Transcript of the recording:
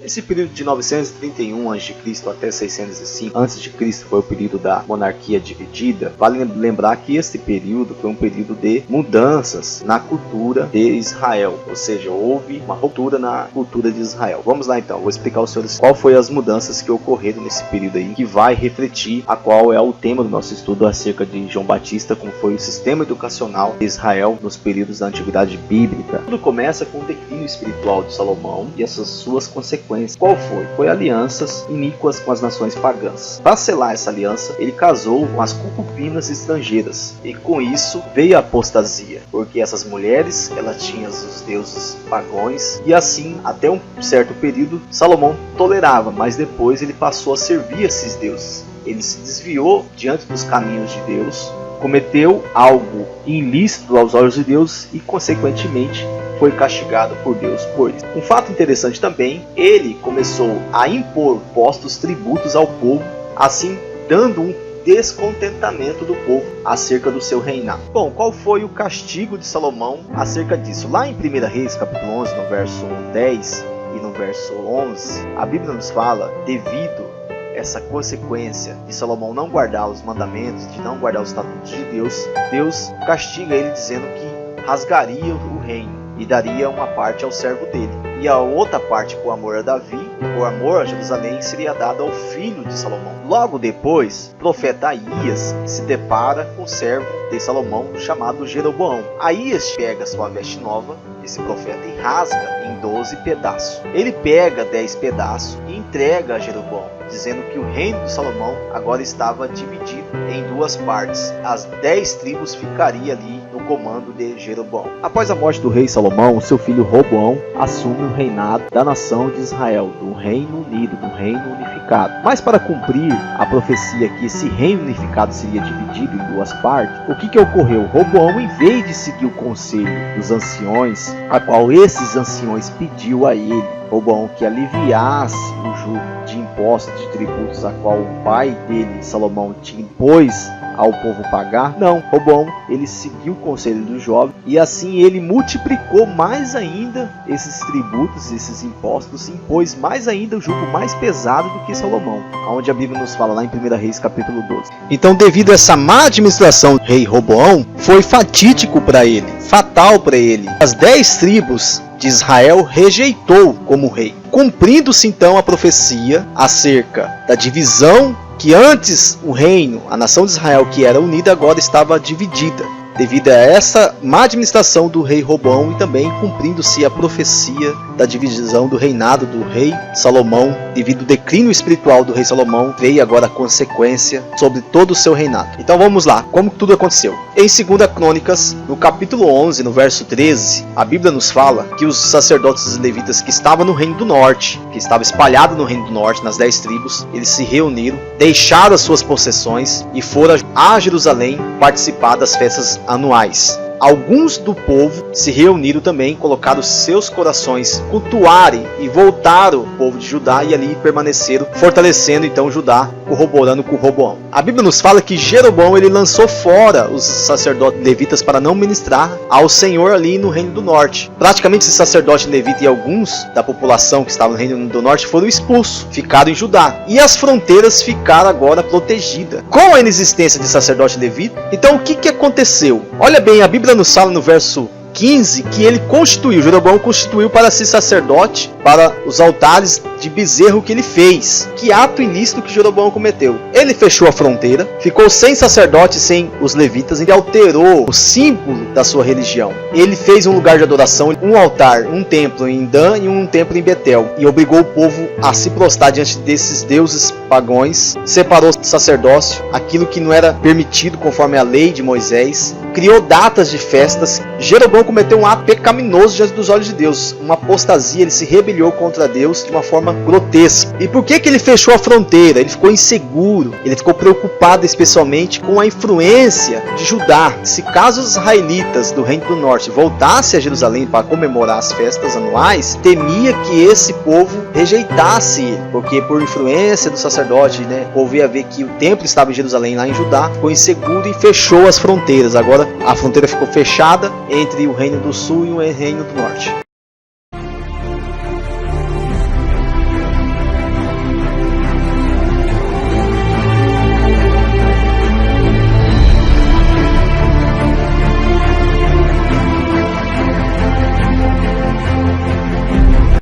Esse período de 931 a.C. até 605 a.C. foi o período da monarquia dividida. Vale lembrar que esse período foi um período de mudanças na cultura de Israel, ou seja, houve uma ruptura na cultura de Israel. Vamos lá então, vou explicar aos senhores qual foi as mudanças que ocorreram nesse período aí, que vai refletir a qual é o tema do nosso estudo acerca de João Batista, como foi o sistema educacional de Israel nos períodos da antiguidade bíblica. Tudo começa com o declínio espiritual de Salomão e essas suas consequências. Qual foi? Foi alianças iníquas com as nações pagãs. Para selar essa aliança, ele casou com as concubinas estrangeiras e com isso veio a apostasia, porque essas mulheres, elas tinham os deuses pagãos e assim, até um certo período, Salomão tolerava, mas depois ele passou a servir esses deuses. Ele se desviou diante dos caminhos de Deus, cometeu algo ilícito aos olhos de Deus e, consequentemente, foi castigado por Deus por isso. Um fato interessante também, ele começou a impor postos, tributos ao povo, assim dando um descontentamento do povo acerca do seu reinado. Bom, qual foi o castigo de Salomão acerca disso? Lá em 1 Reis, capítulo 11, no verso 10 e no verso 11, a Bíblia nos fala, devido essa consequência de Salomão não guardar os mandamentos, de não guardar os estatutos de Deus, Deus castiga ele dizendo que rasgaria o reino e daria uma parte ao servo dele. E a outra parte, por amor a Davi, por amor a Jerusalém, seria dada ao filho de Salomão. Logo depois, o profeta Aías se depara com o servo de Salomão chamado Jeroboão. Aías pega sua veste nova, esse profeta, e rasga em 12 pedaços. Ele pega 10 pedaços e entrega a Jeroboão, dizendo que o reino de Salomão agora estava dividido em duas partes. As 10 tribos ficariam ali no comando de Jeroboão. Após a morte do rei Salomão, seu filho Roboão assume o reinado da nação de Israel, do reino unido, do reino unificado. Mas para cumprir a profecia que esse reino unificado seria dividido em duas partes, o que ocorreu? Roboão, em vez de seguir o conselho dos anciões, a qual esses anciões pediu a ele, Roboão, que aliviasse o jugo de impostos, de tributos a qual o pai dele, Salomão, tinha impôs ao povo pagar. Não, Roboão, ele seguiu o conselho do jovem e assim ele multiplicou mais ainda esses tributos, esses impostos, impôs mais ainda o jugo mais pesado do que Salomão, onde a Bíblia nos fala lá em 1 Reis capítulo 12. Então, devido a essa má administração do rei Roboão, foi fatídico para ele, fatal para ele. As 10 tribos de Israel rejeitou como rei, cumprindo-se então a profecia acerca da divisão, que antes o reino, a nação de Israel que era unida, agora estava dividida, devido a essa má administração do rei Roboão e também cumprindo-se a profecia da divisão do reinado do rei Salomão. Devido ao declínio espiritual do rei Salomão, veio agora a consequência sobre todo o seu reinado. Então vamos lá, como tudo aconteceu. Em 2 Crônicas, no capítulo 11, no verso 13, a Bíblia nos fala que os sacerdotes e levitas que estavam no reino do norte, que estavam espalhados no reino do norte, nas 10 tribos, eles se reuniram, deixaram as suas possessões e foram a Jerusalém participar das festas anuais. Alguns do povo se reuniram também, colocaram seus corações cultuarem e voltaram o povo de Judá e ali permaneceram, fortalecendo então Judá, corroborando com Roboão. A Bíblia nos fala que Jeroboão ele lançou fora os sacerdotes levitas para não ministrar ao Senhor ali no reino do norte. Praticamente esses sacerdotes levitas e alguns da população que estava no reino do norte foram expulsos, ficaram em Judá. E as fronteiras ficaram agora protegidas. Com a inexistência de sacerdote levita, então o que aconteceu? Olha bem, a Bíblia nos fala no verso 15 que ele constituiu, Jeroboão constituiu para si sacerdote para os altares de bezerro que ele fez. Que ato ilícito que Jeroboão cometeu. Ele fechou a fronteira, ficou sem sacerdote, sem os levitas, e alterou o símbolo da sua religião. Ele fez um lugar de adoração, um altar, um templo em Dan e um templo em Betel, e obrigou o povo a se prostrar diante desses deuses pagãos, separou o sacerdócio, aquilo que não era permitido conforme a lei de Moisés, criou datas de festas. Jeroboão cometeu um ato pecaminoso diante dos olhos de Deus, uma apostasia. Ele se rebelou contra Deus de uma forma grotesca. E por que ele fechou a fronteira? Ele ficou inseguro, ele ficou preocupado especialmente com a influência de Judá. Se caso os israelitas do reino do norte voltassem a Jerusalém para comemorar as festas anuais, temia que esse povo rejeitasse ele, porque por influência do sacerdote, o povo ia ver que o templo estava em Jerusalém, lá em Judá, ficou inseguro e fechou as fronteiras. Agora a fronteira ficou fechada entre o reino do sul e o reino do norte.